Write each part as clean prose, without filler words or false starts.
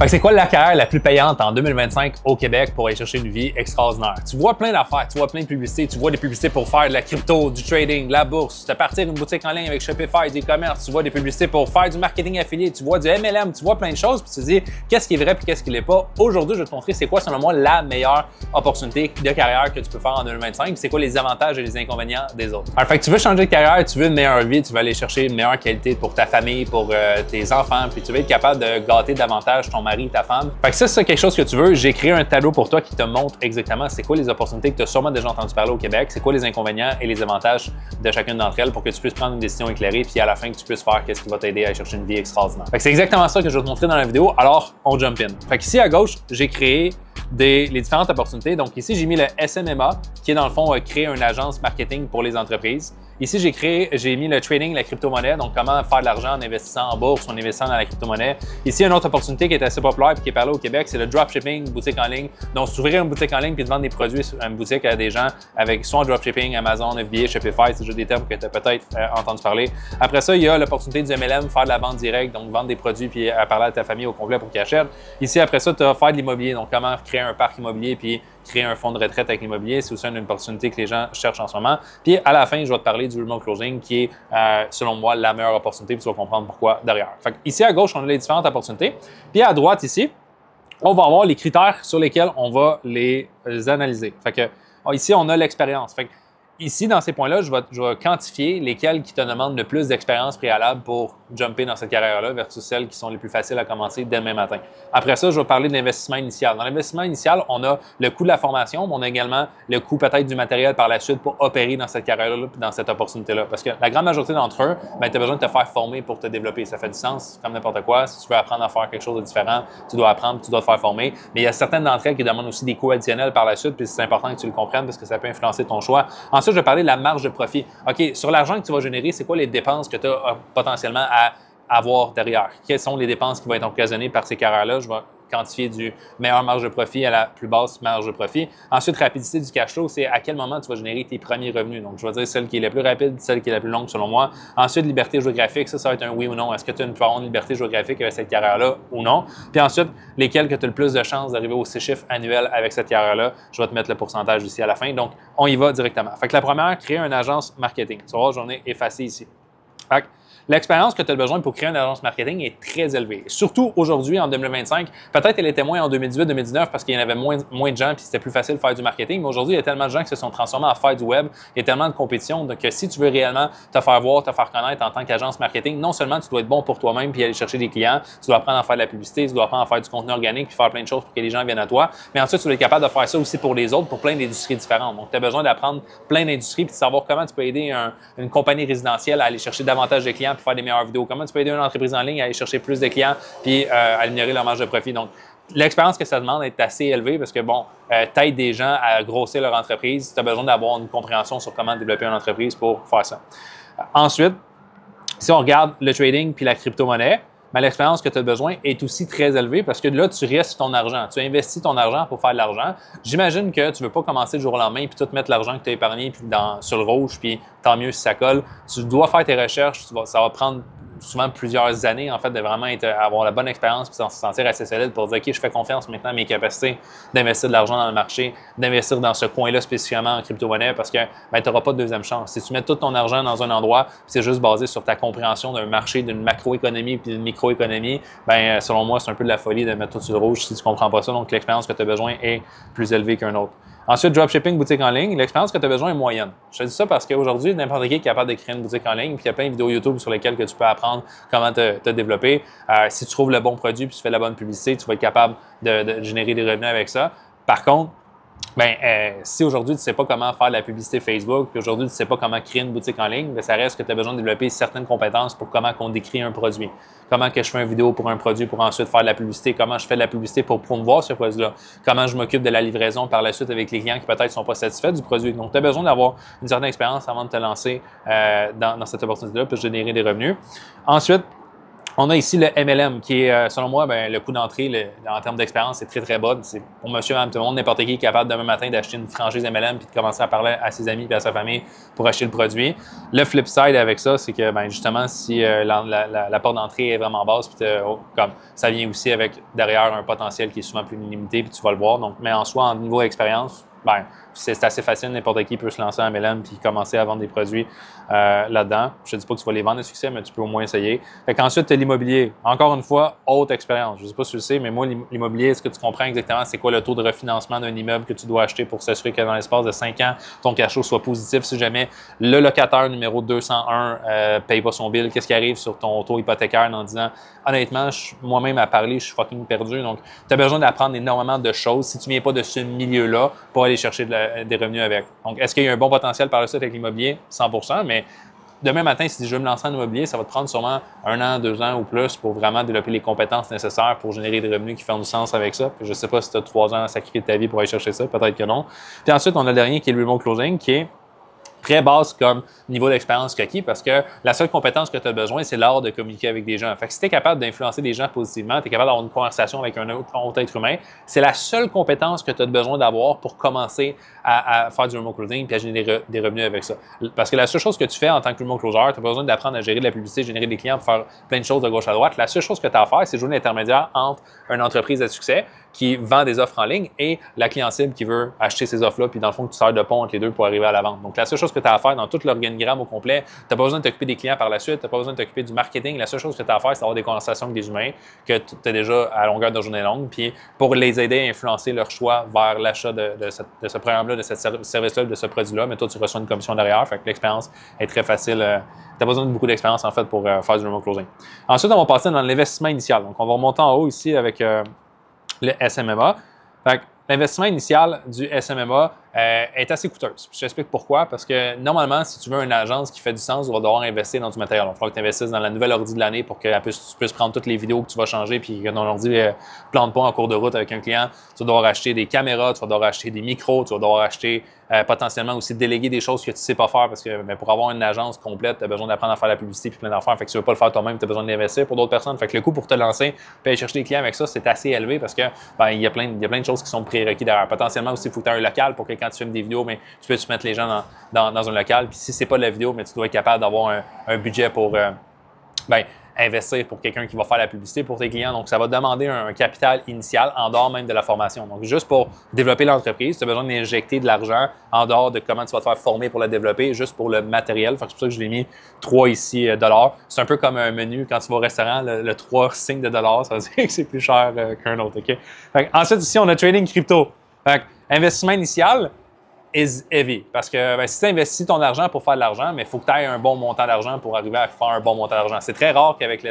Fait que c'est quoi la carrière la plus payante en 2025 au Québec pour aller chercher une vie extraordinaire? Tu vois plein d'affaires, tu vois plein de publicités, tu vois des publicités pour faire de la crypto, du trading, de la bourse, te partir une boutique en ligne avec Shopify, du e-commerce, tu vois des publicités pour faire du marketing affilié, tu vois du MLM, tu vois plein de choses, puis tu te dis qu'est-ce qui est vrai puis qu'est-ce qui l'est pas. Aujourd'hui, je vais te montrer c'est quoi selon moi la meilleure opportunité de carrière que tu peux faire en 2025, puis c'est quoi les avantages et les inconvénients des autres. Alors, fait que tu veux changer de carrière, tu veux une meilleure vie, tu veux aller chercher une meilleure qualité pour ta famille, pour tes enfants, puis tu veux être capable de gâter davantage ton mari, ta femme. Fait que ça, c'est quelque chose que tu veux. J'ai créé un tableau pour toi qui te montre exactement c'est quoi les opportunités que tu as sûrement déjà entendu parler au Québec, c'est quoi les inconvénients et les avantages de chacune d'entre elles pour que tu puisses prendre une décision éclairée puis à la fin que tu puisses faire qu'est-ce qui va t'aider à chercher une vie extraordinaire. Fait que c'est exactement ça que je vais te montrer dans la vidéo. Alors, on jump in. Fait que ici à gauche, j'ai créé les différentes opportunités. Donc ici, j'ai mis le SMMA qui est dans le fond créer une agence marketing pour les entreprises. Ici, j'ai mis le trading, la crypto-monnaie, donc comment faire de l'argent en investissant en bourse ou en investissant dans la crypto-monnaie. Ici, une autre opportunité qui est assez populaire et qui est parlée au Québec, c'est le dropshipping, boutique en ligne. Donc, s'ouvrir une boutique en ligne puis de vendre des produits sur une boutique à des gens avec soit dropshipping, Amazon, FBA, Shopify, c'est déjà des termes que tu as peut-être entendu parler. Après ça, il y a l'opportunité du MLM, faire de la vente directe, donc vendre des produits puis parler à ta famille au complet pour qu'ils achètent. Ici, après ça, tu as faire de l'immobilier, donc comment créer un parc immobilier puis créer un fonds de retraite avec l'immobilier. C'est aussi une opportunité que les gens cherchent en ce moment. Puis à la fin, je vais te parler du remote closing qui est, selon moi, la meilleure opportunité. Puis tu vas comprendre pourquoi derrière. Fait que ici à gauche, on a les différentes opportunités. Puis à droite ici, on va avoir les critères sur lesquels on va les analyser. Fait que ici, on a l'expérience. Fait que ici, dans ces points-là, je vais quantifier lesquels qui te demandent le plus d'expérience préalable pour jumper dans cette carrière-là versus celles qui sont les plus faciles à commencer dès demain matin. Après ça, je vais parler de l'investissement initial. Dans l'investissement initial, on a le coût de la formation, mais on a également le coût peut-être du matériel par la suite pour opérer dans cette carrière-là et dans cette opportunité-là. Parce que la grande majorité d'entre eux, tu as besoin de te faire former pour te développer. Ça fait du sens, comme n'importe quoi. Si tu veux apprendre à faire quelque chose de différent, tu dois apprendre, tu dois te faire former. Mais il y a certaines d'entre elles qui demandent aussi des coûts additionnels par la suite, puis c'est important que tu le comprennes parce que ça peut influencer ton choix. Ensuite, je vais parler de la marge de profit. OK, sur l'argent que tu vas générer, c'est quoi les dépenses que tu as potentiellement à avoir derrière? Quelles sont les dépenses qui vont être occasionnées par ces carrières-là? Je vais quantifier du meilleure marge de profit à la plus basse marge de profit. Ensuite, rapidité du cash flow, c'est à quel moment tu vas générer tes premiers revenus. Donc, je vais dire celle qui est la plus rapide, celle qui est la plus longue selon moi. Ensuite, liberté géographique, ça va être un oui ou non. Est-ce que tu as une plus liberté géographique avec cette carrière-là ou non? Puis ensuite, lesquels que tu as le plus de chances d'arriver aux 6 chiffres annuels avec cette carrière-là. Je vais te mettre le pourcentage ici à la fin. Donc, on y va directement. Fait que la première, créer une agence marketing. Tu vas voir, j'en ai effacé ici. Fait que l'expérience que tu as besoin pour créer une agence marketing est très élevée. Surtout aujourd'hui, en 2025. Peut-être elle était moins en 2018-2019 parce qu'il y en avait moins de gens et c'était plus facile de faire du marketing. Mais aujourd'hui, il y a tellement de gens qui se sont transformés à faire du web. Il y a tellement de compétition que si tu veux réellement te faire voir, te faire connaître en tant qu'agence marketing, non seulement tu dois être bon pour toi-même puis aller chercher des clients, tu dois apprendre à faire de la publicité, tu dois apprendre à faire du contenu organique puis faire plein de choses pour que les gens viennent à toi. Mais ensuite, tu dois être capable de faire ça aussi pour les autres, pour plein d'industries différentes. Donc, tu as besoin d'apprendre plein d'industries puis de savoir comment tu peux aider une compagnie résidentielle à aller chercher davantage de clients pour faire des meilleures vidéos. Comment tu peux aider une entreprise en ligne à aller chercher plus de clients puis à améliorer leur marge de profit. Donc, l'expérience que ça demande est assez élevée parce que, bon, t'aides des gens à grossir leur entreprise. Tu as besoin d'avoir une compréhension sur comment développer une entreprise pour faire ça. Ensuite, si on regarde le trading puis la crypto-monnaie, mais l'expérience que tu as besoin est aussi très élevée parce que là, tu restes ton argent. Tu investis ton argent pour faire de l'argent. J'imagine que tu ne veux pas commencer du jour au lendemain puis tout mettre l'argent que tu as épargné puis sur le rouge, puis tant mieux si ça colle. Tu dois faire tes recherches. Ça va prendre souvent plusieurs années, en fait, de vraiment avoir la bonne expérience puis se sentir assez solide pour dire, OK, je fais confiance maintenant à mes capacités d'investir de l'argent dans le marché, d'investir dans ce coin-là spécifiquement en crypto-monnaie parce que tu n'auras pas de deuxième chance. Si tu mets tout ton argent dans un endroit c'est juste basé sur ta compréhension d'un marché, d'une macroéconomie puis d'une microéconomie, bien, selon moi, c'est un peu de la folie de mettre tout sur le rouge si tu ne comprends pas ça. Donc, l'expérience que tu as besoin est plus élevée qu'un autre. Ensuite, dropshipping, boutique en ligne, l'expérience que tu as besoin est moyenne. Je te dis ça parce qu'aujourd'hui, n'importe qui est capable de créer une boutique en ligne, puis il y a plein de vidéos YouTube sur lesquelles que tu peux apprendre comment te développer. Si tu trouves le bon produit puis tu fais la bonne publicité, tu vas être capable de générer des revenus avec ça. Par contre, si aujourd'hui tu ne sais pas comment faire de la publicité Facebook, puis aujourd'hui tu ne sais pas comment créer une boutique en ligne, bien, ça reste que tu as besoin de développer certaines compétences pour comment on décrit un produit. Comment que je fais une vidéo pour un produit pour ensuite faire de la publicité, comment je fais de la publicité pour promouvoir ce produit-là, comment je m'occupe de la livraison par la suite avec les clients qui peut-être ne sont pas satisfaits du produit. Donc, tu as besoin d'avoir une certaine expérience avant de te lancer dans cette opportunité-là pour générer des revenus. Ensuite, On a ici le MLM qui est, selon moi, ben, le coût d'entrée en termes d'expérience, c'est très, très bas. C'est pour monsieur, madame, tout le monde, n'importe qui est capable demain matin d'acheter une franchise MLM puis de commencer à parler à ses amis et à sa famille pour acheter le produit. Le flip side avec ça, c'est que ben, justement, si la porte d'entrée est vraiment basse, puis comme ça vient aussi avec derrière un potentiel qui est souvent plus limité, puis tu vas le voir. Donc, mais en soi, en niveau expérience, ben, c'est assez facile, n'importe qui peut se lancer en MLM puis commencer à vendre des produits là-dedans. Je ne dis pas que tu vas les vendre de succès, mais tu peux au moins essayer. Fait qu'ensuite, tu as l'immobilier. Encore une fois, haute expérience. Je ne sais pas si tu le sais, mais moi, l'immobilier, est-ce que tu comprends exactement c'est quoi le taux de refinancement d'un immeuble que tu dois acheter pour s'assurer que dans l'espace de 5 ans, ton cash flow soit positif si jamais le locataire numéro 201 ne paye pas son bill? Qu'est-ce qui arrive sur ton taux hypothécaire en disant honnêtement, moi-même à parler, je suis fucking perdu. Donc, tu as besoin d'apprendre énormément de choses si tu ne viens pas de ce milieu-là pour aller chercher des revenus avec. Donc, est-ce qu'il y a un bon potentiel par la suite avec l'immobilier? 100%, mais demain matin, si je veux me lancer en immobilier, ça va te prendre sûrement 1 an, 2 ans ou plus pour vraiment développer les compétences nécessaires pour générer des revenus qui font du sens avec ça. Puis je ne sais pas si tu as 3 ans à sacrifier de ta vie pour aller chercher ça, peut-être que non. Puis ensuite, on a le dernier qui est le remote closing, qui est très basse comme niveau d'expérience requis parce que la seule compétence que tu as besoin, c'est l'art de communiquer avec des gens. Fait que si tu es capable d'influencer des gens positivement, tu es capable d'avoir une conversation avec un autre être humain, c'est la seule compétence que tu as besoin d'avoir pour commencer à faire du remote closing et à générer des revenus avec ça. Parce que la seule chose que tu fais en tant que remote closer, tu as besoin d'apprendre à gérer de la publicité, générer des clients pour faire plein de choses de gauche à droite. La seule chose que tu as à faire, c'est jouer l'intermédiaire entre une entreprise à succès qui vend des offres en ligne et la client cible qui veut acheter ces offres-là, puis dans le fond, tu sers de pont entre les deux pour arriver à la vente. Donc, la seule chose que tu as à faire dans tout l'organigramme au complet, tu n'as pas besoin de t'occuper des clients par la suite, tu n'as pas besoin de t'occuper du marketing. La seule chose que tu as à faire, c'est d'avoir des conversations avec des humains que tu as déjà à longueur de journée longue, puis pour les aider à influencer leur choix vers l'achat de ce programme-là, de ce service-là, de ce produit-là. Mais toi, tu reçois une commission derrière, fait que l'expérience est très facile. Tu as besoin de beaucoup d'expérience, en fait, pour faire du remote closing. Ensuite, on va passer dans l'investissement initial. Donc, on va remonter en haut ici avec le SMMA. Fait que l'investissement initial du SMMA est assez coûteuse. Je t'explique pourquoi. Parce que normalement, si tu veux une agence qui fait du sens, tu vas devoir investir dans du matériel. Il va falloir que tu investisses dans la nouvelle ordi de l'année pour que tu puisses prendre toutes les vidéos que tu vas changer puis que ton ordi ne plante pas en cours de route avec un client. Tu vas devoir acheter des caméras, tu vas devoir acheter des micros, tu vas devoir acheter potentiellement aussi déléguer des choses que tu ne sais pas faire parce que pour avoir une agence complète, tu as besoin d'apprendre à faire la publicité puis plein d'affaires. Fait que si tu ne veux pas le faire toi-même, tu as besoin d'investir pour d'autres personnes. Fait que le coût pour te lancer et aller chercher des clients avec ça, c'est assez élevé parce que il y a plein de choses qui sont prérequis derrière. Potentiellement aussi, il faut que tu aies un local pour que quand tu filmes des vidéos, mais tu peux mettre les gens dans un local. Puis si ce n'est pas de la vidéo, mais tu dois être capable d'avoir un budget pour investir pour quelqu'un qui va faire la publicité pour tes clients. Donc, ça va demander un capital initial en dehors même de la formation. Donc, juste pour développer l'entreprise, tu as besoin d'injecter de l'argent en dehors de comment tu vas te faire former pour la développer, juste pour le matériel. C'est pour ça que je l'ai mis 3 ici dollars. C'est un peu comme un menu quand tu vas au restaurant, le 3 signes de dollars, ça veut dire que c'est plus cher qu'un autre. Okay? Ensuite, ici, on a trading crypto. Investissement initial is heavy. Parce que si tu investis ton argent pour faire de l'argent, mais il faut que tu aies un bon montant d'argent pour arriver à faire un bon montant d'argent. C'est très rare qu'avec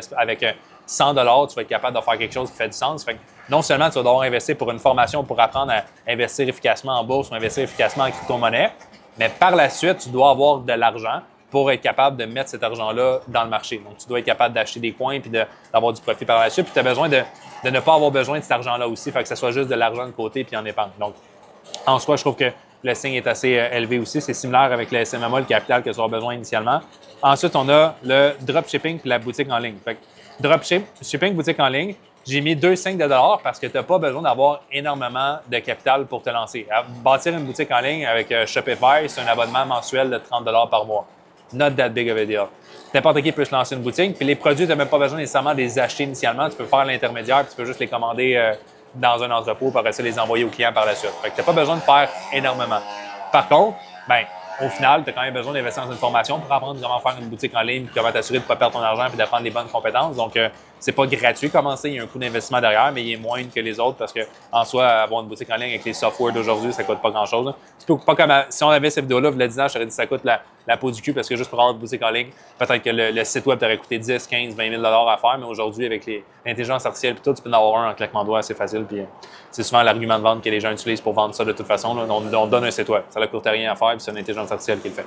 100 $, tu vas être capable de faire quelque chose qui fait du sens. Fait que non seulement tu vas devoir investir pour une formation pour apprendre à investir efficacement en bourse ou investir efficacement en crypto-monnaie, mais par la suite, tu dois avoir de l'argent pour être capable de mettre cet argent-là dans le marché. Donc, tu dois être capable d'acheter des coins puis d'avoir du profit par la suite. Puis, tu as besoin de ne pas avoir besoin de cet argent-là aussi. Fait que ce soit juste de l'argent de côté puis en épargne. Donc, en soi, je trouve que le signe est assez élevé aussi. C'est similaire avec le SMMA, le capital que tu auras besoin initialement. Ensuite, on a le dropshipping et la boutique en ligne. Fait que dropshipping, boutique en ligne, j'ai mis 2,5 $ parce que tu n'as pas besoin d'avoir énormément de capital pour te lancer. Bâtir une boutique en ligne avec Shopify, c'est un abonnement mensuel de 30 $ par mois. Not that big of a deal. N'importe qui peut se lancer une boutique. Puis les produits, tu n'as même pas besoin nécessairement de les acheter initialement. Tu peux faire l'intermédiaire puis tu peux juste les commander dans un entrepôt pour après ça les envoyer aux clients par la suite. Fait que tu n'as pas besoin de faire énormément. Par contre, au final, tu as quand même besoin d'investir dans une formation pour apprendre comment faire une boutique en ligne, puis comment t'assurer de ne pas perdre ton argent et d'apprendre les bonnes compétences. Donc, c'est pas gratuit commencer, il y a un coût d'investissement derrière, mais il est moindre que les autres parce que, en soi, avoir une boutique en ligne avec les softwares d'aujourd'hui, ça coûte pas grand-chose. C'est pas comme si on avait cette vidéo-là, vous le disant, je t'aurais dit que ça coûte la peau du cul parce que juste pour avoir une boutique en ligne, peut-être que le site web t'aurait coûté 10, 15, 20 000 $ à faire, mais aujourd'hui, avec l'intelligence artificielle et tout, tu peux en avoir un en claquement de doigts assez facile. Puis c'est souvent l'argument de vente que les gens utilisent pour vendre ça de toute façon. Là. On donne un site web, ça ne coûte rien à faire, puis c'est une intelligence artificielle qui le fait.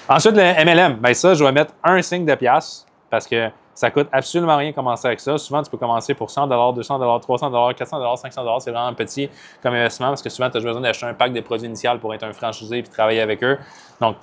Ensuite, le MLM, ça, je vais mettre un signe de pièce parce que ça coûte absolument rien commencer avec ça. Souvent, tu peux commencer pour 100 $, 200 $, 300 $, 400 $, 500 $. C'est vraiment petit comme investissement parce que souvent, tu as besoin d'acheter un pack de produits initial pour être un franchisé et travailler avec eux. Donc,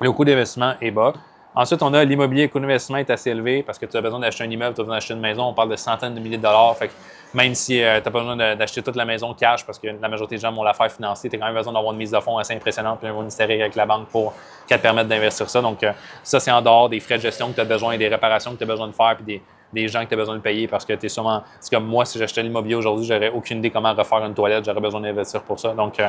le coût d'investissement est bas. Ensuite, on a l'immobilier, le coût d'investissement est assez élevé parce que tu as besoin d'acheter un immeuble, tu as besoin d'acheter une maison, on parle de centaines de milliers de dollars. Fait que même si tu n'as pas besoin d'acheter toute la maison cash parce que la majorité des gens vont la faire financer, tu as quand même besoin d'avoir une mise de fonds assez impressionnante puis un historique avec la banque pour qu'elle te permette d'investir ça. Donc, ça, c'est en dehors des frais de gestion que tu as besoin, des réparations que tu as besoin de faire puis des gens que tu as besoin de payer parce que tu es sûrement. C'est comme moi, si j'achetais l'immobilier aujourd'hui, j'aurais aucune idée comment refaire une toilette, j'aurais besoin d'investir pour ça. Donc,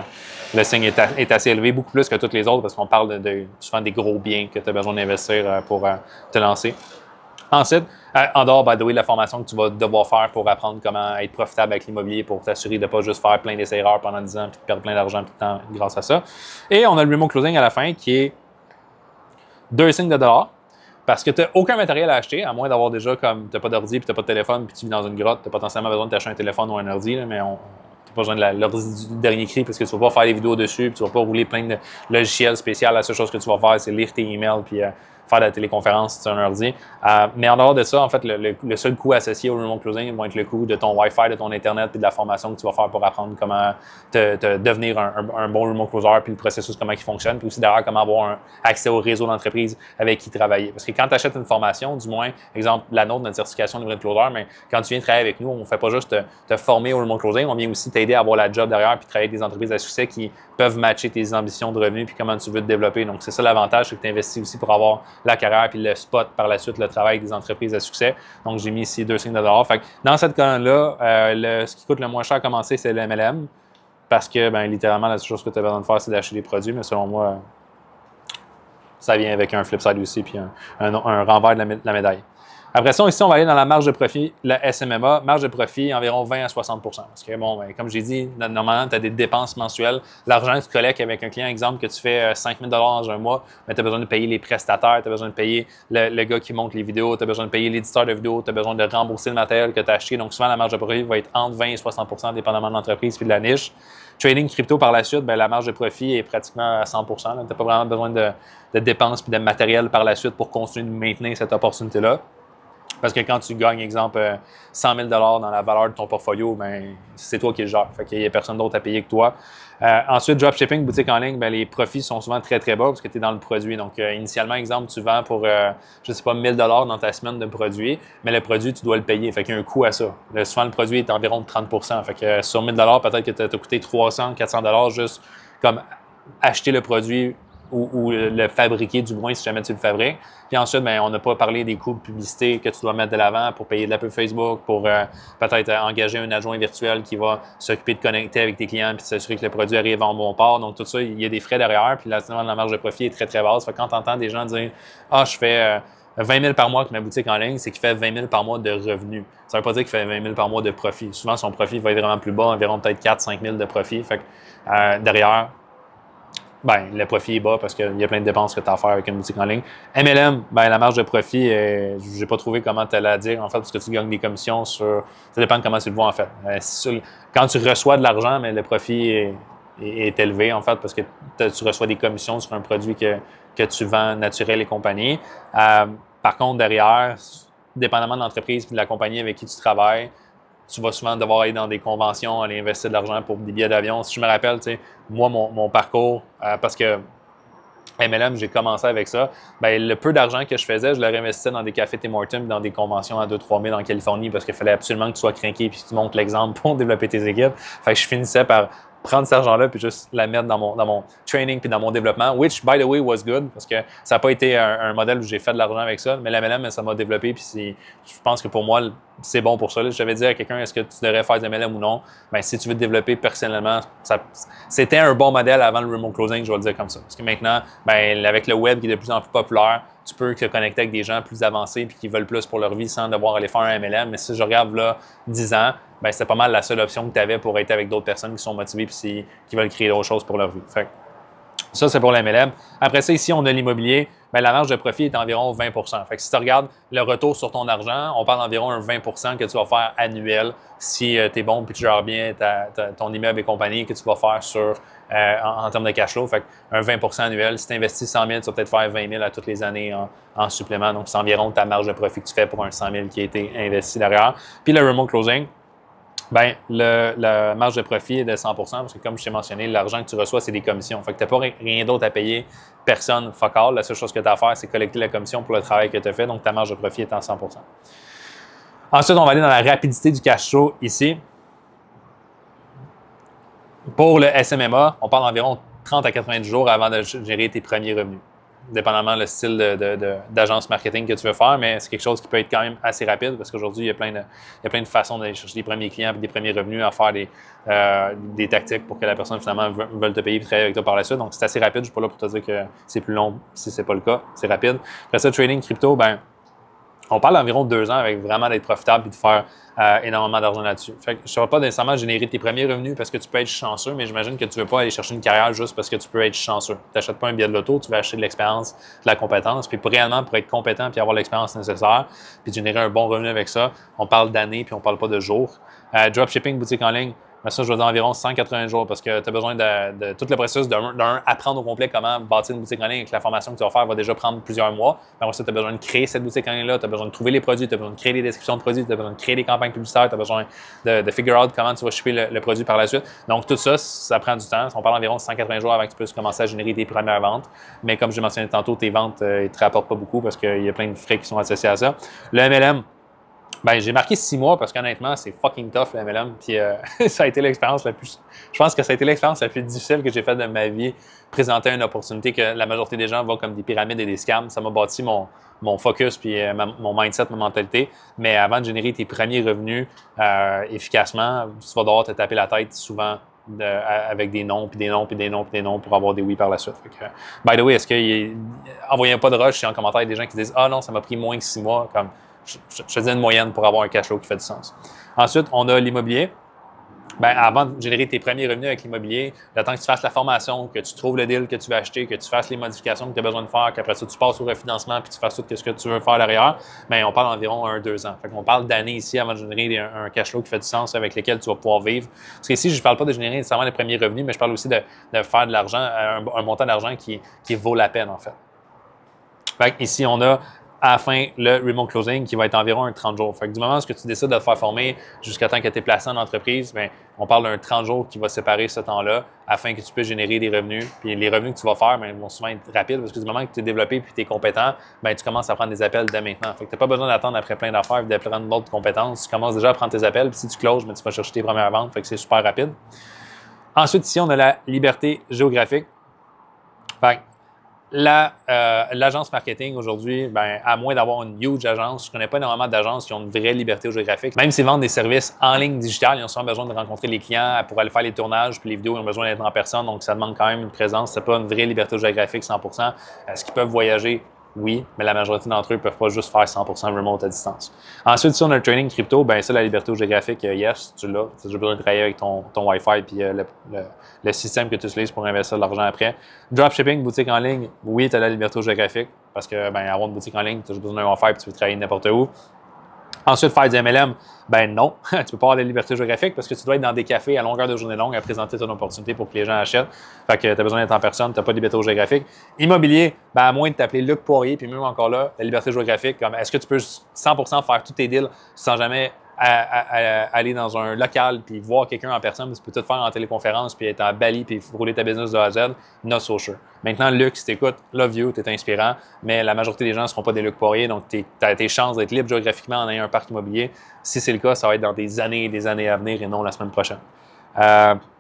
le signe est assez élevé, beaucoup plus que toutes les autres parce qu'on parle souvent des gros biens que tu as besoin d'investir pour te lancer. Ensuite, en dehors, by the way, de la formation que tu vas devoir faire pour apprendre comment être profitable avec l'immobilier, pour t'assurer de ne pas juste faire plein d'essais-erreurs pendant 10 ans et de perdre plein d'argent tout le temps grâce à ça. Et on a le remote closing à la fin qui est 2 signes de dollars. Parce que tu n'as aucun matériel à acheter, à moins d'avoir déjà comme tu n'as pas d'ordi, puis tu n'as pas de téléphone, puis tu vis dans une grotte, tu as potentiellement besoin de t'acheter un téléphone ou un ordi, là, mais tu n'as pas besoin de l'ordi du dernier cri parce que tu ne vas pas faire des vidéos dessus, puis tu ne vas pas rouler plein de logiciels spéciaux. La seule chose que tu vas faire, c'est lire tes emails, puis faire de la téléconférence si tu as un ordi. Mais en dehors de ça, en fait, le seul coût associé au remote closing va être le coût de ton Wi-Fi, de ton Internet, puis de la formation que tu vas faire pour apprendre comment devenir un bon remote closer, puis le processus, comment il fonctionne, puis aussi d'ailleurs comment avoir accès au réseau d'entreprise avec qui travailler. Parce que quand tu achètes une formation, du moins, exemple, la nôtre, notre certification de remote closer, mais quand tu viens travailler avec nous, on ne fait pas juste te former au remote closing, on vient aussi t'aider à avoir la job derrière, puis travailler avec des entreprises à succès qui peuvent matcher tes ambitions de revenus, puis comment tu veux te développer. Donc, c'est ça l'avantage, c'est que tu investis aussi pour avoir la carrière, puis le spot par la suite, le travail des entreprises à succès. Donc, j'ai mis ici 2 signes de dollars. Fait que dans cette colonne-là, ce qui coûte le moins cher à commencer, c'est le MLM. Parce que, littéralement, la seule chose que tu as besoin de faire, c'est d'acheter des produits. Mais selon moi, ça vient avec un flip side aussi, puis un renvers de la médaille. Après ça, ici, on va aller dans la marge de profit, la SMMA. Marge de profit, environ 20 à 60 %. Parce que, comme j'ai dit, normalement, tu as des dépenses mensuelles. L'argent que tu collectes avec un client, exemple, que tu fais 5 000 dans un mois, mais tu as besoin de payer les prestataires, tu as besoin de payer le gars qui monte les vidéos, tu as besoin de payer l'éditeur de vidéos, tu as besoin de rembourser le matériel que tu as acheté. Donc, souvent, la marge de profit va être entre 20 et 60 % dépendamment de l'entreprise et de la niche. Trading crypto par la suite, la marge de profit est pratiquement à 100 % Tu n'as pas vraiment besoin de dépenses et de matériel par la suite pour continuer de maintenir cette opportunité-là. Parce que quand tu gagnes, exemple, 100 000 dans la valeur de ton portfolio, c'est toi qui le gères. Fait qu'il n'y a personne d'autre à payer que toi. Ensuite, dropshipping, boutique en ligne, les profits sont souvent très, très bas parce que tu es dans le produit. Donc, initialement, exemple, tu vends pour, 1 000 dans ta semaine de produit, mais le produit, tu dois le payer. Fait qu'il y a un coût à ça. Souvent, le produit est environ de 30 % Fait que sur 1 000 peut-être que tu as coûté 300, 400 juste comme acheter le produit ou le fabriquer, du moins, si jamais tu le fabriques. Puis ensuite, on n'a pas parlé des coûts de publicité que tu dois mettre de l'avant pour payer de la pub Facebook, pour peut-être engager un adjoint virtuel qui va s'occuper de connecter avec tes clients puis s'assurer que le produit arrive en bon port. Donc, tout ça, il y a des frais derrière. Puis là, la marge de profit est très, très basse. Fait que quand tu entends des gens dire « Ah, je fais 20 000 par mois avec ma boutique en ligne », c'est qu'il fait 20 000 par mois de revenus. Ça ne veut pas dire qu'il fait 20 000 par mois de profit. Souvent, son profit va être vraiment plus bas, environ peut-être 4-5 000 de profit. Fait que derrière, le profit est bas parce qu'il y a plein de dépenses que tu as à faire avec une boutique en ligne. MLM, la marge de profit, je n'ai pas trouvé comment tu allais la dire, en fait, parce que tu gagnes des commissions sur. Ça dépend de comment tu le vois, en fait. Quand tu reçois de l'argent, le profit est élevé, en fait, parce que tu reçois des commissions sur un produit que tu vends naturel et compagnie. Par contre, derrière, dépendamment de l'entreprise et de la compagnie avec qui tu travailles, tu vas souvent devoir aller dans des conventions, aller investir de l'argent pour des billets d'avion. Si je me rappelle, moi, mon parcours, parce que MLM, j'ai commencé avec ça, le peu d'argent que je faisais, je le réinvestissais dans des cafés Tim Hortons, dans des conventions à 2-3 000 en Californie parce qu'il fallait absolument que tu sois craqué et que tu montres l'exemple pour développer tes équipes. Fait que je finissais par prendre cet argent-là puis juste la mettre dans mon training puis dans mon développement, which, by the way, was good parce que ça n'a pas été un modèle où j'ai fait de l'argent avec ça, mais l'MLM, ça m'a développé puis je pense que pour moi, c'est bon pour ça. Là, j'avais dit à quelqu'un, est-ce que tu devrais faire du MLM ou non? Si tu veux te développer personnellement, c'était un bon modèle avant le remote closing, je vais le dire comme ça. Parce que maintenant, avec le web qui est de plus en plus populaire, tu peux te connecter avec des gens plus avancés puis qui veulent plus pour leur vie sans devoir aller faire un MLM. Mais si je regarde là 10 ans, c'est pas mal la seule option que tu avais pour être avec d'autres personnes qui sont motivées et qui veulent créer d'autres choses pour leur vie. Fait, ça, c'est pour l'MLM. Après ça, ici, on a l'immobilier. La marge de profit est environ 20 % Fait que si tu regardes le retour sur ton argent, on parle d'environ un 20 % que tu vas faire annuel si tu es bon et tu gères bien ton immeuble et compagnie que tu vas faire en termes de cash flow. Fait un 20 % annuel. Si tu investis 100 000, tu vas peut-être faire 20 000 à toutes les années en supplément. Donc, c'est environ ta marge de profit que tu fais pour un 100 000 qui a été investi derrière. Puis le remote closing, Ben, la marge de profit est de 100 parce que, comme je t'ai mentionné, l'argent que tu reçois, c'est des commissions. Fait que tu n'as pas rien d'autre à payer, personne, fuck all. La seule chose que tu as à faire, c'est collecter la commission pour le travail que tu as fait. Donc, ta marge de profit est en 100 Ensuite, on va aller dans la rapidité du cash flow ici. Pour le SMMA, on parle d'environ 30 à 90 jours avant de générer tes premiers revenus, dépendamment le style d'agence marketing que tu veux faire, mais c'est quelque chose qui peut être quand même assez rapide parce qu'aujourd'hui, il y a plein de façons d'aller chercher des premiers clients et des premiers revenus, à faire des tactiques pour que la personne finalement veuille te payer et travailler avec toi par la suite. Donc, c'est assez rapide. Je ne suis pas là pour te dire que c'est plus long si ce n'est pas le cas. C'est rapide. Après ça, trading crypto, ben on parle d'environ 2 ans avec vraiment d'être profitable et de faire énormément d'argent là-dessus. Fait que je ne vais pas nécessairement générer tes premiers revenus parce que tu peux être chanceux, mais j'imagine que tu ne veux pas aller chercher une carrière juste parce que tu peux être chanceux. Tu n'achètes pas un billet de loto, tu vas acheter de l'expérience, de la compétence. Puis pour être compétent puis avoir l'expérience nécessaire, puis générer un bon revenu avec ça, on parle d'années puis on ne parle pas de jours. Dropshipping, boutique en ligne, mais ça, je vais dire environ 180 jours parce que tu as besoin de tout le processus d'un apprendre au complet comment bâtir une boutique en ligne avec la formation que tu vas faire va déjà prendre plusieurs mois. Après ça, tu as besoin de créer cette boutique en ligne-là, tu as besoin de trouver les produits, tu as besoin de créer des descriptions de produits, tu as besoin de créer des campagnes publicitaires, tu as besoin de figure out comment tu vas shipper le produit par la suite. Donc, tout ça, ça prend du temps. On parle d'environ 180 jours avant que tu puisses commencer à générer tes premières ventes. Mais comme je mentionné tantôt, tes ventes, ils ne te rapportent pas beaucoup parce qu'il y a plein de frais qui sont associés à ça. Le MLM, ben, j'ai marqué 6 mois parce qu'honnêtement, c'est fucking tough, le MLM. Puis ça a été l'expérience la plus. Je pense que ça a été l'expérience la plus difficile que j'ai faite de ma vie. Présenter une opportunité que la majorité des gens voient comme des pyramides et des scams. Ça m'a bâti mon focus, puis mon mindset, ma mentalité. Mais avant de générer tes premiers revenus efficacement, tu vas devoir te taper la tête souvent avec des noms, puis des noms, puis des noms, puis des noms pour avoir des oui par la suite. Fait que, by the way, envoyez pas de rush en commentaire des gens qui disent « Ah non, ça m'a pris moins que 6 mois. » Comme, je faisais une moyenne pour avoir un cash flow qui fait du sens. Ensuite, on a l'immobilier. Ben, avant de générer tes premiers revenus avec l'immobilier, le temps que tu fasses la formation, que tu trouves le deal que tu veux acheter, que tu fasses les modifications que tu as besoin de faire, qu'après ça, tu passes au refinancement puis tu fasses tout ce que tu veux faire derrière, ben, on parle d'environ 1-2 ans. Fait qu'on parle d'années ici avant de générer un cash flow qui fait du sens avec lequel tu vas pouvoir vivre. Parce qu'ici, je ne parle pas de générer nécessairement les premiers revenus, mais je parle aussi de faire de l'argent, un montant d'argent qui vaut la peine, en fait. Fait ici, on a à la fin, le remote closing qui va être environ un 30 jours. Fait que du moment où tu décides de te faire former jusqu'à temps que tu es placé en entreprise, bien, on parle d'un 30 jours qui va séparer ce temps-là afin que tu puisses générer des revenus. Puis les revenus que tu vas faire, bien, ils vont souvent être rapides parce que du moment que tu es développé et tu es compétent, bien, tu commences à prendre des appels dès maintenant. Fait que tu n'as pas besoin d'attendre après plein d'affaires et d'apprendre d'autres compétences. Tu commences déjà à prendre tes appels. Puis si tu closes, bien, tu vas chercher tes premières ventes. Fait que c'est super rapide. Ensuite, ici, on a la liberté géographique. Fait que l'agence marketing aujourd'hui, ben, à moins d'avoir une huge agence, je ne connais pas énormément d'agences qui ont une vraie liberté géographique. Même s'ils vendent des services en ligne digitale, ils ont souvent besoin de rencontrer les clients pour aller faire les tournages, puis les vidéos, ils ont besoin d'être en personne, donc ça demande quand même une présence. Ce n'est pas une vraie liberté géographique 100%. Est-ce qu'ils peuvent voyager? Oui, mais la majorité d'entre eux ne peuvent pas juste faire 100% remote à distance. Ensuite, si on a le trading crypto, ben ça, la liberté géographique, yes, tu l'as. Tu as juste besoin de travailler avec ton Wi-Fi puis le système que tu utilises pour investir de l'argent après. Dropshipping, boutique en ligne, oui, tu as la liberté géographique parce que, ben, avoir une boutique en ligne, tu as juste besoin d'un Wi-Fi puis tu peux travailler n'importe où. Ensuite, faire du MLM, ben non, tu ne peux pas avoir la liberté géographique parce que tu dois être dans des cafés à longueur de journée longue à présenter ton opportunité pour que les gens achètent. Fait que tu as besoin d'être en personne, tu n'as pas de liberté géographique. Immobilier, ben à moins de t'appeler Luc Poirier, puis même encore là, la liberté géographique, comme est-ce que tu peux 100% faire tous tes deals sans jamais aller dans un local puis voir quelqu'un en personne, tu peux tout faire en téléconférence puis être à Bali puis rouler ta business de A à Z, not so sure. Maintenant, Luc, si t'écoutes, love you, t'es inspirant, mais la majorité des gens ne seront pas des Luc Poirier, donc t'as tes chances d'être libre géographiquement en ayant un parc immobilier. Si c'est le cas, ça va être dans des années et des années à venir et non la semaine prochaine.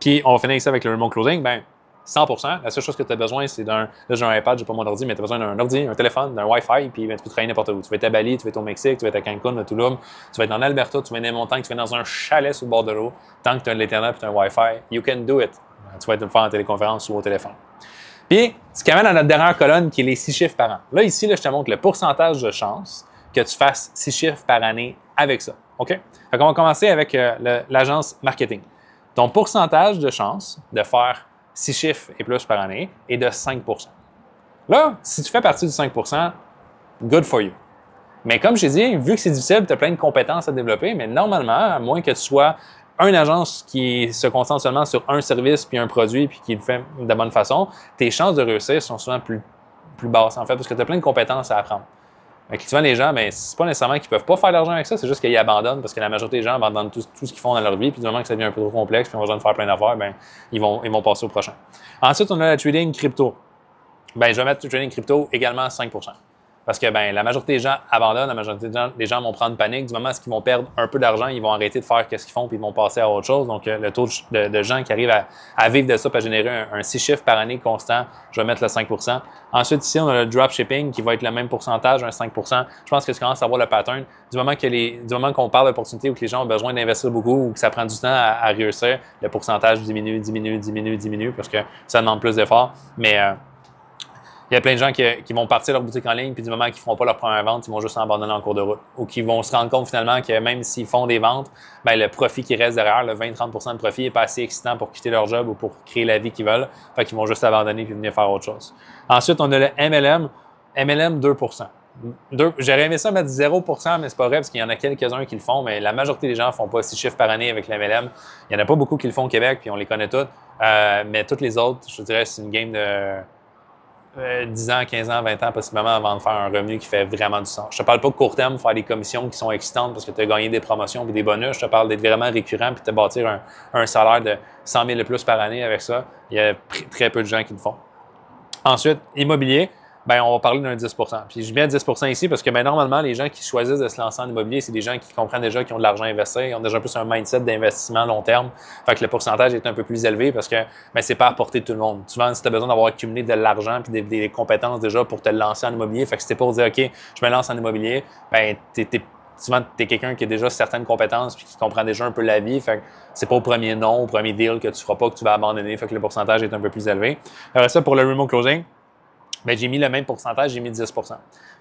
Puis on va finir ça avec le remote closing. Ben 100%. La seule chose que tu as besoin, c'est d'un. Là, j'ai un iPad, j'ai pas mon ordi, mais tu as besoin d'un ordi, un téléphone, d'un Wi-Fi, puis ben, tu peux travailler n'importe où. Tu vas être à Bali, tu vas être au Mexique, tu vas être à Cancun, à Tulum, tu vas être en Alberta, tu vas être dans les montagnes, tu vas être dans un chalet sur le bord de l'eau. Tant que tu as de l'Internet et tu as un Wi-Fi, you can do it. Tu vas être le faire en téléconférence ou au téléphone. Puis, ce qui amène à notre dernière colonne qui est les 6 chiffres par an. Là, ici, je te montre le pourcentage de chances que tu fasses 6 chiffres par année avec ça. OK? Fait qu'on va commencer avec l'agence marketing. Ton pourcentage de chance de faire 6 chiffres et plus par année est de 5 %. Là, si tu fais partie du 5 %, good for you. Mais comme je t'ai dit, vu que c'est difficile, tu as plein de compétences à développer, mais normalement, à moins que tu sois une agence qui se concentre seulement sur un service puis un produit puis qui le fait de la bonne façon, tes chances de réussir sont souvent plus basses, en fait, parce que tu as plein de compétences à apprendre. Fait que souvent, les gens, ben, c'est pas nécessairement qu'ils peuvent pas faire de l'argent avec ça, c'est juste qu'ils abandonnent parce que la majorité des gens abandonnent tout ce qu'ils font dans leur vie. Puis du moment que ça devient un peu trop complexe, puis on a besoin de faire plein d'affaires, ben, ils vont passer au prochain. Ensuite, on a le trading crypto. Ben, je vais mettre le trading crypto également à 5 parce que ben, la majorité des gens abandonnent, la majorité des gens vont prendre panique. Du moment où ils vont perdre un peu d'argent, ils vont arrêter de faire ce qu'ils font puis ils vont passer à autre chose. Donc, le taux de gens qui arrivent à vivre de ça et à générer un 6 chiffres par année constant, je vais mettre le 5 Ensuite, ici, on a le dropshipping qui va être le même pourcentage, un 5 Je pense que tu commences à voir le pattern. Du moment qu'on parle d'opportunité ou que les gens ont besoin d'investir beaucoup ou que ça prend du temps à réussir, le pourcentage diminue parce que ça demande plus d'efforts. Mais il y a plein de gens qui vont partir leur boutique en ligne, puis du moment qu'ils ne feront pas leur première vente, ils vont juste abandonner en cours de route. Ou qu'ils vont se rendre compte finalement que même s'ils font des ventes, bien, le profit qui reste derrière, le 20-30 de profit, n'est pas assez excitant pour quitter leur job ou pour créer la vie qu'ils veulent. Fait qu'ils vont juste abandonner puis venir faire autre chose. Ensuite, on a le MLM. MLM, 2 J'aurais aimé ça mettre 0 mais c'est pas vrai parce qu'il y en a quelques-uns qui le font, mais la majorité des gens ne font pas 6 chiffres par année avec l'MLM. Il n'y en a pas beaucoup qui le font au Québec, puis on les connaît tous. Mais toutes les autres, je dirais, c'est une game de 10 ans, 15 ans, 20 ans, possiblement, avant de faire un revenu qui fait vraiment du sens. Je te parle pas de court terme, faire des commissions qui sont excitantes parce que tu as gagné des promotions et des bonus. Je te parle d'être vraiment récurrent puis de te bâtir un salaire de 100 000 et plus par année avec ça. Il y a très peu de gens qui le font. Ensuite, immobilier. Ben, on va parler d'un 10 Puis je mets 10 ici parce que ben, normalement, les gens qui choisissent de se lancer en immobilier, c'est des gens qui comprennent déjà qu'ils ont de l'argent à investir, ils ont déjà plus un mindset d'investissement long terme. Fait que le pourcentage est un peu plus élevé parce que ben, c'est pas à portée de tout le monde. Souvent, si tu as besoin d'avoir accumulé de l'argent et des compétences déjà pour te lancer en immobilier, fait que c'était pour dire OK, je me lance en immobilier, ben souvent, tu es quelqu'un qui a déjà certaines compétences puis qui comprend déjà un peu la vie. Fait que c'est pas au premier non, au premier deal que tu feras pas que tu vas abandonner. Fait que le pourcentage est un peu plus élevé. Alors ça, pour le remote closing, ben, j'ai mis le même pourcentage, j'ai mis 10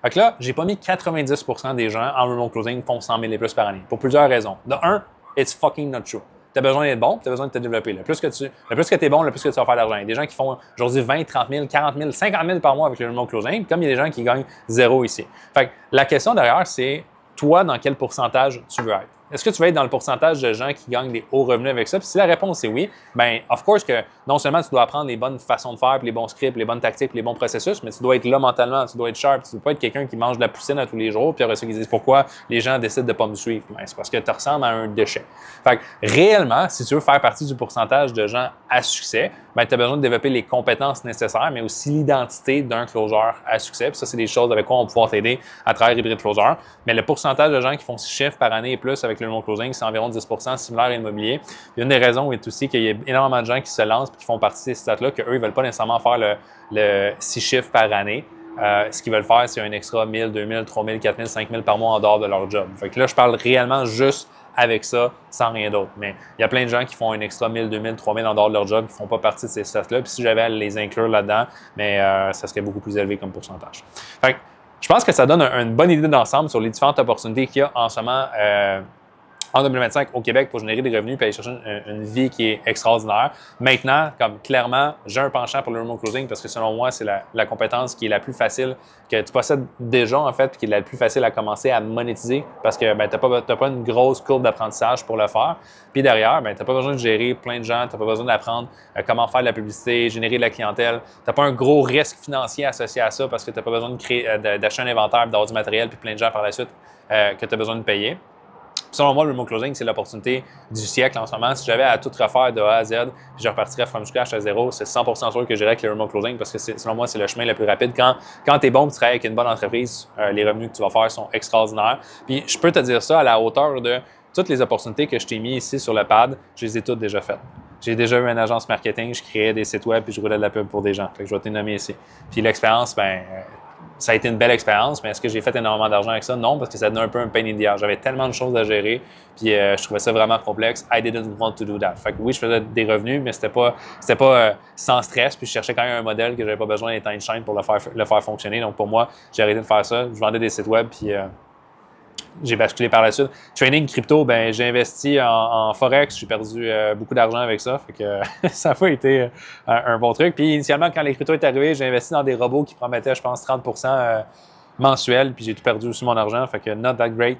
Fait que là, j'ai pas mis 90 des gens en remote closing font 100 000 et plus par année. Pour plusieurs raisons. De un, it's fucking not true. Tu as besoin d'être bon, tu as besoin de te développer. Le plus que tu es bon, le plus que tu vas faire d'argent. Il y a des gens qui font aujourd'hui 20, 30 000, 40 000, 50 000 par mois avec le remote closing, comme il y a des gens qui gagnent zéro ici. Fait que la question derrière, c'est toi, dans quel pourcentage tu veux être? Est-ce que tu vas être dans le pourcentage de gens qui gagnent des hauts revenus avec ça? Puis si la réponse est oui, bien, of course que non seulement tu dois apprendre les bonnes façons de faire, puis les bons scripts, les bonnes tactiques, puis les bons processus, mais tu dois être là mentalement, tu dois être sharp, tu ne dois pas être quelqu'un qui mange de la poussine à tous les jours, puis après ça, ils disent pourquoi les gens décident de ne pas me suivre. Bien, c'est parce que tu ressembles à un déchet. Fait que réellement, si tu veux faire partie du pourcentage de gens à succès, bien, tu as besoin de développer les compétences nécessaires, mais aussi l'identité d'un closer à succès. Puis ça, c'est des choses avec quoi on va pouvoir t'aider à travers Hybrid Closer. Mais le pourcentage de gens qui font 6 chiffres par année et plus avec le remote closing, c'est environ 10 similaire à l'immobilier. Une des raisons est aussi qu'il y a énormément de gens qui se lancent et qui font partie de ces stats-là, qu'eux, ils ne veulent pas nécessairement faire le 6 chiffres par année. Ce qu'ils veulent faire, c'est un extra 1000, 2000, 3000, 4000, 5000 par mois en dehors de leur job. Fait que là, je parle réellement juste avec ça, sans rien d'autre. Mais il y a plein de gens qui font un extra 1000, 2000, 3000 en dehors de leur job, qui ne font pas partie de ces stats-là. Puis si j'avais à les inclure là-dedans, mais ça serait beaucoup plus élevé comme pourcentage. Fait que je pense que ça donne une bonne idée d'ensemble sur les différentes opportunités qu'il y a en ce moment en 2025 au Québec pour générer des revenus et aller chercher une vie qui est extraordinaire. Maintenant, comme clairement, j'ai un penchant pour le remote closing parce que selon moi, c'est la compétence qui est la plus facile, que tu possèdes déjà en fait, puis qui est la plus facile à commencer à monétiser parce que ben, tu n'as pas une grosse courbe d'apprentissage pour le faire. Puis derrière, ben, tu n'as pas besoin de gérer plein de gens, tu n'as pas besoin d'apprendre comment faire de la publicité, générer de la clientèle. Tu n'as pas un gros risque financier associé à ça parce que tu n'as pas besoin d'acheter un inventaire, d'avoir du matériel puis plein de gens par la suite que tu as besoin de payer. Selon moi, le remote closing, c'est l'opportunité du siècle en ce moment. Si j'avais à tout refaire de A à Z, puis je repartirais from scratch à zéro, c'est 100% sûr que j'irais avec le remote closing parce que selon moi, c'est le chemin le plus rapide. Quand tu es bon, tu travailles avec une bonne entreprise, les revenus que tu vas faire sont extraordinaires. Puis je peux te dire ça à la hauteur de toutes les opportunités que je t'ai mis ici sur le pad, je les ai toutes déjà faites. J'ai déjà eu une agence marketing, je créais des sites web puis je roulais de la pub pour des gens. Fait que je vais te nommer ici. Puis l'expérience, ça a été une belle expérience, mais est-ce que j'ai fait énormément d'argent avec ça? Non, parce que ça donnait un peu un pain in the ass. J'avais tellement de choses à gérer, puis je trouvais ça vraiment complexe. I didn't want to do that. Fait que oui, je faisais des revenus, mais c'était pas sans stress, puis je cherchais quand même un modèle que j'avais pas besoin d'être chaîne pour le faire fonctionner. Donc pour moi, j'ai arrêté de faire ça. Je vendais des sites web, puis j'ai basculé par la suite. Trading crypto, ben j'ai investi en Forex, j'ai perdu beaucoup d'argent avec ça, fait que ça n'a pas été un bon truc. Puis initialement, quand les cryptos est arrivé, j'ai investi dans des robots qui promettaient, je pense, 30% mensuel, puis j'ai tout perdu aussi mon argent, fait que not that great.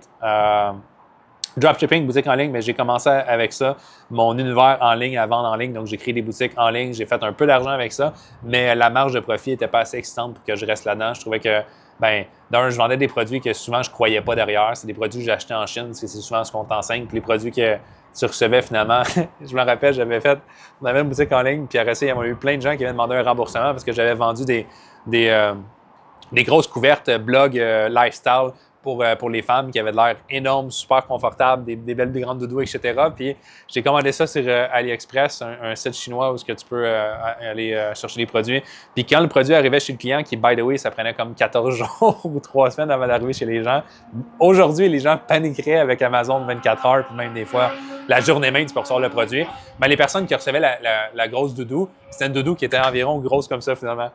Dropshipping, boutique en ligne, mais j'ai commencé avec ça, mon univers en ligne à vendre en ligne, donc j'ai créé des boutiques en ligne, j'ai fait un peu d'argent avec ça, mais la marge de profit n'était pas assez excitante pour que je reste là-dedans. Je trouvais que ben, d'un, je vendais des produits que souvent je ne croyais pas derrière. C'est des produits que j'achetais en Chine, parce que c'est souvent ce qu'on t'enseigne. Puis les produits que tu recevais finalement, je me rappelle, on avait une boutique en ligne, puis après ça, il y a eu plein de gens qui avaient demandé un remboursement parce que j'avais vendu des grosses couvertes blog lifestyle pour les femmes qui avaient de l'air énorme, super confortable, des belles, des grandes doudous, etc. Puis j'ai commandé ça sur AliExpress, un site chinois où tu peux aller chercher les produits. Puis quand le produit arrivait chez le client, qui, by the way, ça prenait comme 14 jours ou 3 semaines avant d'arriver chez les gens, aujourd'hui, les gens paniqueraient avec Amazon 24 heures, puis même des fois, la journée même, tu peux recevoir le produit. Mais les personnes qui recevaient la grosse doudou, c'était une doudou qui était environ grosse comme ça, finalement.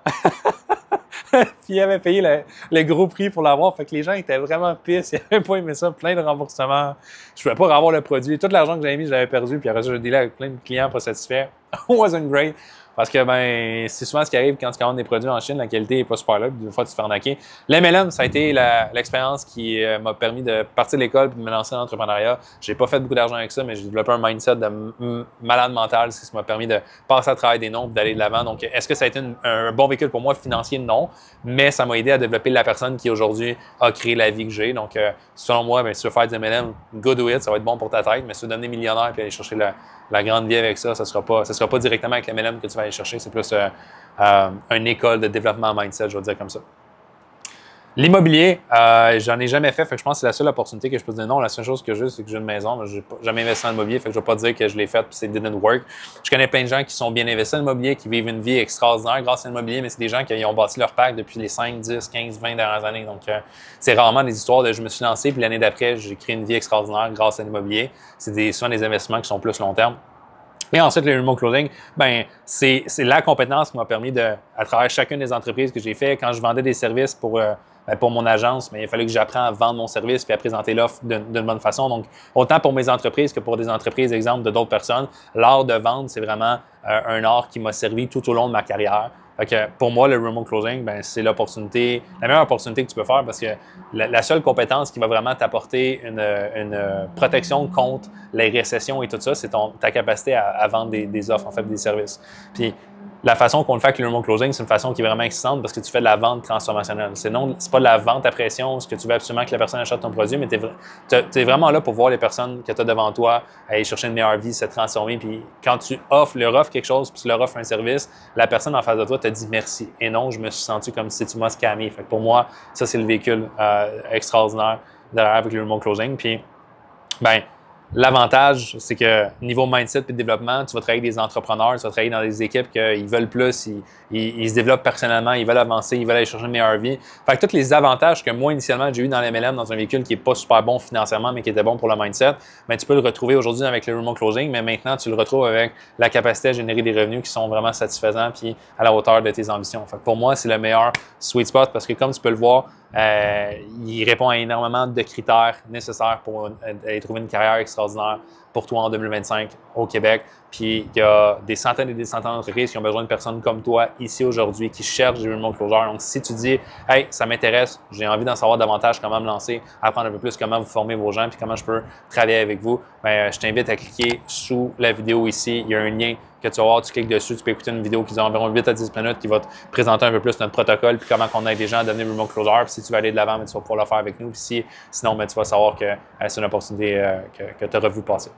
Puis il avait payé le gros prix pour l'avoir. Fait que les gens étaient vraiment pisses. Ils n'avaient pas aimé ça. Plein de remboursements. Je ne pouvais pas avoir le produit. Tout l'argent que j'avais mis, je l'avais perdu. Puis après ça, je délai avec plein de clients pas satisfaits. Wasn't great. Parce que ben, c'est souvent ce qui arrive quand tu commandes des produits en Chine, la qualité n'est pas super là, puis des fois tu te fais arnaquer. L'MLM, ça a été l'expérience qui m'a permis de partir de l'école et de me lancer dans l'entrepreneuriat. J'ai pas fait beaucoup d'argent avec ça, mais j'ai développé un mindset de malade mental, c'est ce qui m'a permis de passer à travers des nombres, d'aller de l'avant. Donc, est-ce que ça a été un bon véhicule pour moi financier? Non, mais ça m'a aidé à développer la personne qui aujourd'hui a créé la vie que j'ai. Donc, selon moi, ben, si tu veux faire du MLM, go do it, ça va être bon pour ta tête, mais si tu veux devenir millionnaire et aller chercher la grande vie avec ça, ça sera pas directement avec l'MLM que tu vas aller chercher, c'est plus une école de développement mindset, je vais dire comme ça. L'immobilier, j'en ai jamais fait que je pense que c'est la seule opportunité que je peux dire non. La seule chose que j'ai, c'est que j'ai une maison, mais je n'ai jamais investi en immobilier, fait que je ne vais pas dire que je l'ai fait et c'est didn't work. Je connais plein de gens qui sont bien investis en immobilier, qui vivent une vie extraordinaire grâce à l'immobilier, mais c'est des gens qui ont bâti leur pack depuis les 5, 10, 15, 20 dernières années. Donc, c'est rarement des histoires de je me suis lancé, puis l'année d'après, j'ai créé une vie extraordinaire grâce à l'immobilier. C'est souvent des investissements qui sont plus long terme. Et ensuite, le remote closing, ben, c'est la compétence qui m'a permis à travers chacune des entreprises que j'ai fait, quand je vendais des services pour mon agence, mais il fallait que j'apprenne à vendre mon service puis à présenter l'offre d'une bonne façon. Donc, autant pour mes entreprises que pour des entreprises, exemple, de d'autres personnes, l'art de vendre, c'est vraiment un art qui m'a servi tout au long de ma carrière. Fait que pour moi, le remote closing, ben, c'est la meilleure opportunité que tu peux faire parce que la seule compétence qui va vraiment t'apporter une protection contre les récessions et tout ça, c'est ta capacité à vendre des offres, en fait, des services. Puis, la façon qu'on le fait avec le remote closing, c'est une façon qui est vraiment excitante parce que tu fais de la vente transformationnelle. C'est pas de la vente à pression, ce que tu veux absolument que la personne achète ton produit, mais tu es vraiment là pour voir les personnes que tu as devant toi aller chercher une meilleure vie, se transformer. Puis quand tu leur offres quelque chose, puis tu leur offres un service, la personne en face de toi te dit merci. Et non, je me suis senti comme si tu m'as scammé. Fait que pour moi, ça, c'est le véhicule extraordinaire derrière avec le remote closing. Puis, ben, l'avantage, c'est que niveau mindset et développement, tu vas travailler avec des entrepreneurs, tu vas travailler dans des équipes qui veulent plus, ils se développent personnellement, ils veulent avancer, ils veulent aller chercher une meilleure vie. Fait que tous les avantages que moi, initialement, j'ai eu dans l'MLM, dans un véhicule qui n'est pas super bon financièrement, mais qui était bon pour le mindset, bien, tu peux le retrouver aujourd'hui avec le remote closing, mais maintenant, tu le retrouves avec la capacité à générer des revenus qui sont vraiment satisfaisants puis à la hauteur de tes ambitions. Fait que pour moi, c'est le meilleur sweet spot parce que comme tu peux le voir, il répond à énormément de critères nécessaires pour aller trouver une carrière extraordinaire pour toi en 2025 au Québec. Puis il y a des centaines et des centaines d'entreprises qui ont besoin de personnes comme toi ici aujourd'hui qui cherchent des remote closers. Donc si tu dis « Hey, ça m'intéresse, j'ai envie d'en savoir davantage, comment me lancer, apprendre un peu plus comment vous former vos gens puis comment je peux travailler avec vous », bien, je t'invite à cliquer sous la vidéo ici. Il y a un lien que tu vas voir, tu cliques dessus, tu peux écouter une vidéo qui dure environ 8 à 10 minutes qui va te présenter un peu plus notre protocole puis comment on aide les gens à devenir remote closer. Puis si tu veux aller de l'avant, tu vas pouvoir le faire avec nous. Puis sinon, tu vas savoir que c'est une opportunité que tu auras vu passer.